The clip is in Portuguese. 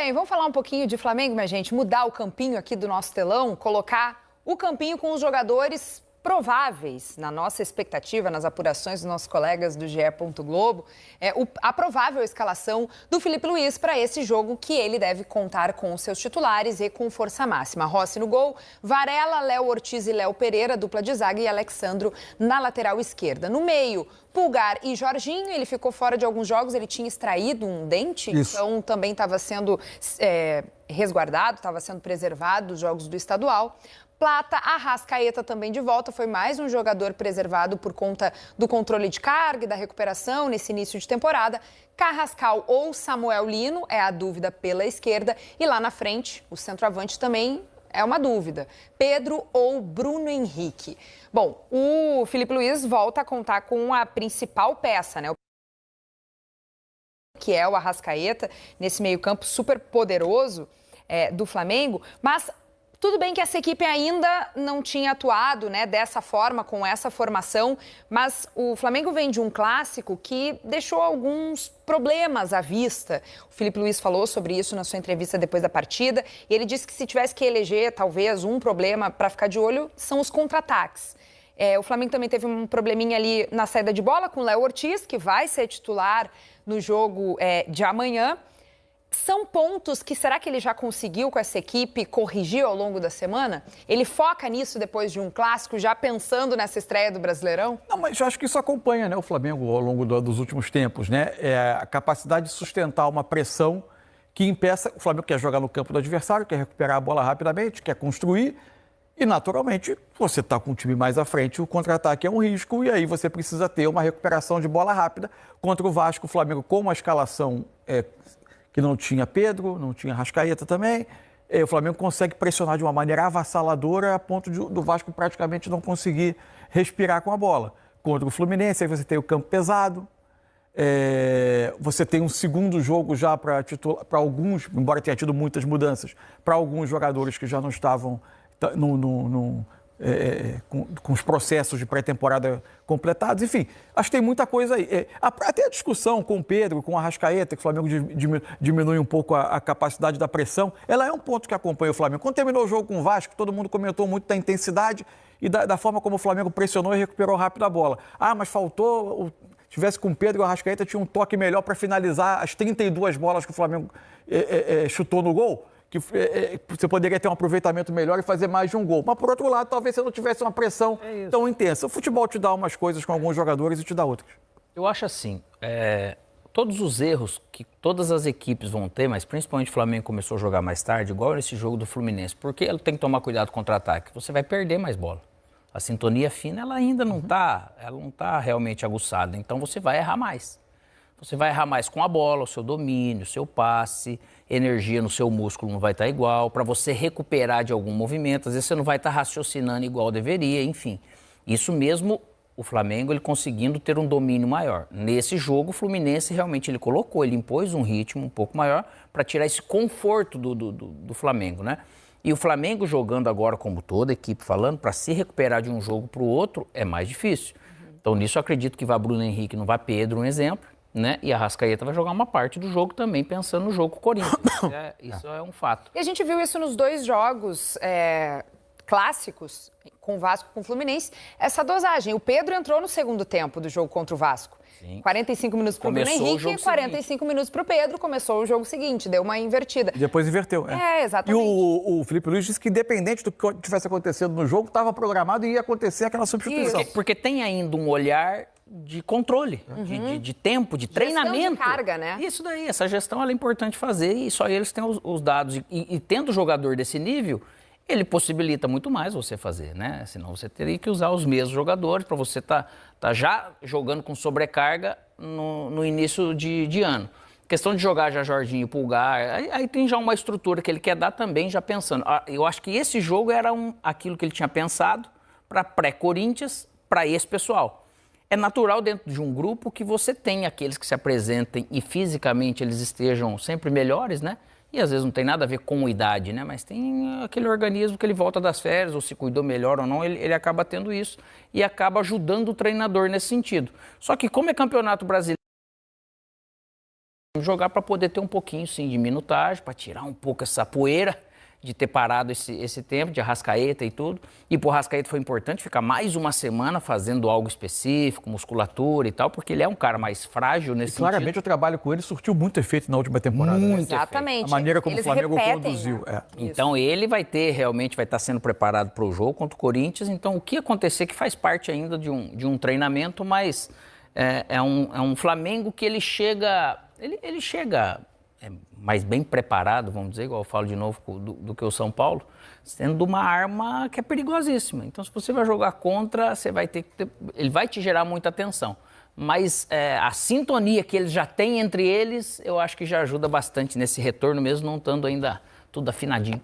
bem, vamos falar um pouquinho de Flamengo, minha gente? Mudar o campinho aqui do nosso telão, colocar o campinho com os jogadores prováveis, na nossa expectativa, nas apurações dos nossos colegas do GE. Globo, a provável escalação do Filipe Luís para esse jogo, que ele deve contar com os seus titulares e com força máxima. Rossi no gol, Varela, Léo Ortiz e Léo Pereira, dupla de zaga, e Alexandro na lateral esquerda. No meio, Pulgar e Jorginho. Ele ficou fora de alguns jogos, ele tinha extraído um dente, então também estava sendo resguardado, estava sendo preservado dos jogos do estadual. Plata, Arrascaeta também de volta, foi mais um jogador preservado por conta do controle de carga e da recuperação nesse início de temporada. Carrascal ou Samuel Lino é a dúvida pela esquerda, e lá na frente o centroavante também é uma dúvida, Pedro ou Bruno Henrique. Bom, o Filipe Luís volta a contar com a principal peça, né? Que é o Arrascaeta, nesse meio-campo super poderoso do Flamengo, mas tudo bem que essa equipe ainda não tinha atuado, né, dessa forma, com essa formação, mas o Flamengo vem de um clássico que deixou alguns problemas à vista. O Filipe Luís falou sobre isso na sua entrevista depois da partida, e ele disse que se tivesse que eleger, talvez, um problema para ficar de olho, são os contra-ataques. O Flamengo também teve um probleminha ali na saída de bola com o Léo Ortiz, que vai ser titular no jogo de amanhã. São pontos que, será que ele já conseguiu com essa equipe corrigir ao longo da semana? Ele foca nisso depois de um clássico, já pensando nessa estreia do Brasileirão? Não, mas eu acho que isso acompanha, né, o Flamengo ao longo dos últimos tempos, né? A capacidade de sustentar uma pressão que impeça. O Flamengo quer jogar no campo do adversário, quer recuperar a bola rapidamente, quer construir. E, naturalmente, você está com um time mais à frente, o contra-ataque é um risco, e aí você precisa ter uma recuperação de bola rápida. Contra o Vasco, o Flamengo com uma escalação que não tinha Pedro, não tinha Arrascaeta também, o Flamengo consegue pressionar de uma maneira avassaladora a ponto do Vasco praticamente não conseguir respirar com a bola. Contra o Fluminense, aí você tem o campo pesado, você tem um segundo jogo já para alguns, embora tenha tido muitas mudanças, para alguns jogadores que já não estavam com os processos de pré-temporada completados. Enfim, acho que tem muita coisa aí. Até a discussão com o Pedro, com o Arrascaeta, que o Flamengo diminui um pouco a capacidade da pressão, ela é um ponto que acompanha o Flamengo. Quando terminou o jogo com o Vasco, todo mundo comentou muito da intensidade e da forma como o Flamengo pressionou e recuperou rápido a bola. Mas faltou... Se tivesse com o Pedro, o Arrascaeta tinha um toque melhor para finalizar as 32 bolas que o Flamengo chutou no gol, que você poderia ter um aproveitamento melhor e fazer mais de um gol. Mas, por outro lado, talvez você não tivesse uma pressão tão intensa. O futebol te dá umas coisas com alguns jogadores e te dá outras. Eu acho assim, todos os erros que todas as equipes vão ter, mas principalmente o Flamengo começou a jogar mais tarde, igual nesse jogo do Fluminense, porque ele tem que tomar cuidado com o contra-ataque. Você vai perder mais bola. A sintonia fina, ela ainda não está realmente aguçada, então você vai errar mais. Você vai errar mais com a bola, o seu domínio, o seu passe, energia no seu músculo não vai estar igual, para você recuperar de algum movimento, às vezes você não vai estar raciocinando igual deveria, enfim. Isso mesmo, o Flamengo, ele conseguindo ter um domínio maior. Nesse jogo, o Fluminense realmente ele impôs um ritmo um pouco maior para tirar esse conforto do Flamengo, né? E o Flamengo jogando agora, como toda a equipe falando, para se recuperar de um jogo para o outro é mais difícil. Então, nisso eu acredito que vai Bruno Henrique, não vai Pedro, um exemplo, né? E a Arrascaeta vai jogar uma parte do jogo também, pensando no jogo com o Corinthians. Isso é um fato. E a gente viu isso nos dois jogos clássicos, com o Vasco e com o Fluminense, essa dosagem. O Pedro entrou no segundo tempo do jogo contra o Vasco. Sim. 45 minutos para o Bruno Henrique e 45 minutos para o Pedro. Começou o jogo seguinte, deu uma invertida. E depois inverteu. Exatamente. E o Filipe Luís disse que, independente do que tivesse acontecendo no jogo, estava programado e ia acontecer aquela substituição. Porque tem ainda um olhar de controle, de tempo, de treinamento. Gestão de carga, né? Isso daí, essa gestão ela é importante fazer e só eles têm os dados. E tendo jogador desse nível, ele possibilita muito mais você fazer, né? Senão você teria que usar os mesmos jogadores para você tá já jogando com sobrecarga no início de ano. Questão de jogar já Jorginho, Pulgar, aí tem já uma estrutura que ele quer dar também, já pensando. Eu acho que esse jogo era aquilo que ele tinha pensado para pré-Corinthians, para esse pessoal. É natural dentro de um grupo que você tem aqueles que se apresentem e fisicamente eles estejam sempre melhores, né? E às vezes não tem nada a ver com idade, né? Mas tem aquele organismo que ele volta das férias, ou se cuidou melhor ou não, ele acaba tendo isso e acaba ajudando o treinador nesse sentido. Só que como é campeonato brasileiro, jogar para poder ter um pouquinho, sim, de minutagem, para tirar um pouco essa poeira de ter parado esse tempo, de Arrascaeta e tudo. E pro Arrascaeta foi importante ficar mais uma semana fazendo algo específico, musculatura e tal, porque ele é um cara mais frágil nesse sentido. Claramente o trabalho com ele surtiu muito efeito na última temporada. Muito Exatamente. A maneira como Eles o Flamengo repetem, conduziu. né? Então ele vai estar sendo preparado para o jogo contra o Corinthians. Então o que acontecer que faz parte ainda de um treinamento, mas é um Flamengo que ele chega mais bem preparado, vamos dizer, igual eu falo de novo do que o São Paulo, sendo uma arma que é perigosíssima. Então se você vai jogar contra, você vai ter que ele vai te gerar muita atenção. Mas a sintonia que eles já têm entre eles, eu acho que já ajuda bastante nesse retorno, mesmo não estando ainda tudo afinadinho.